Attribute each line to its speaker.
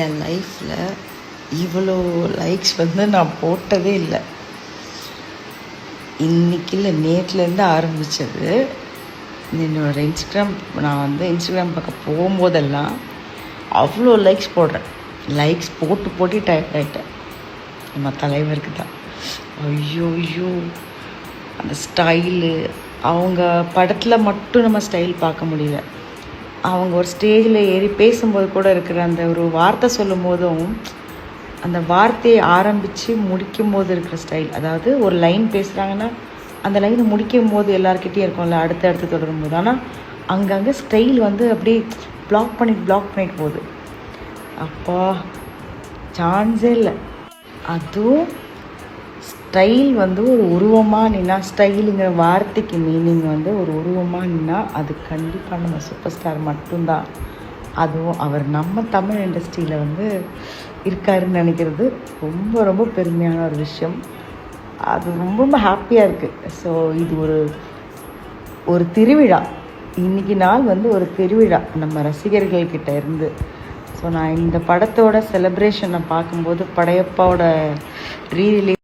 Speaker 1: என் லைஃப்பில் இவ்வளோ லைக்ஸ் வந்து நான் போட்டதே இல்லை. இன்றைக்கி இல்லை, நேற்றுலேருந்து ஆரம்பித்தது. என்னோடய இன்ஸ்டாகிராம், நான் வந்து இன்ஸ்டாகிராம் பக்கம் போகும்போதெல்லாம் அவ்வளோ லைக்ஸ் போடுறேன். லைக்ஸ் போட்டு போட்டு டயர்ட் ஆகிட்டேன். நம்ம தலைவருக்கு தான். ஐயோ ஐயோ, அந்த ஸ்டைலு, அவங்க படத்தில் மட்டும் நம்ம ஸ்டைல் பார்க்க முடியல. அவங்க ஒரு ஸ்டேஜில் ஏறி பேசும்போது கூட இருக்கிற அந்த ஒரு வார்த்தை சொல்லும் போதும் அந்த வார்த்தையை ஆரம்பித்து முடிக்கும் போது இருக்கிற ஸ்டைல், அதாவது ஒரு லைன் பேசுகிறாங்கன்னா அந்த லைனை முடிக்கும் போது எல்லாருக்கிட்டேயும் இருக்கும்ல அடுத்து தொடரும் போது, ஆனால் அங்கங்கே ஸ்டைல் வந்து அப்படியே பிளாக் பண்ணிட்டு போகுது. அப்பா சான்ஸே இல்லை. அதுவும் ஸ்டைல் வந்து ஒரு உருவமாக நின்னா, ஸ்டைலுங்கிற வார்த்தைக்கு மீனிங் வந்து ஒரு உருவமாக நின்னா அது கண்டிப்பாக நம்ம சூப்பர் ஸ்டார் மட்டும்தான். அதுவும் அவர் நம்ம தமிழ் இண்டஸ்ட்ரியில் வந்து இருக்காருன்னு நினைக்கிறது ரொம்ப ரொம்ப பெருமையான ஒரு விஷயம். அது ரொம்ப ரொம்ப ஹாப்பியாக இருக்குது. ஸோ இது ஒரு திருவிழா. இன்றைக்கி நாள் வந்து ஒரு திருவிழா நம்ம ரசிகர்கள்கிட்ட இருந்து. ஸோ நான் இந்த படத்தோட செலிப்ரேஷனை பார்க்கும்போது, படையப்பாவோட ரீரிலீஸ்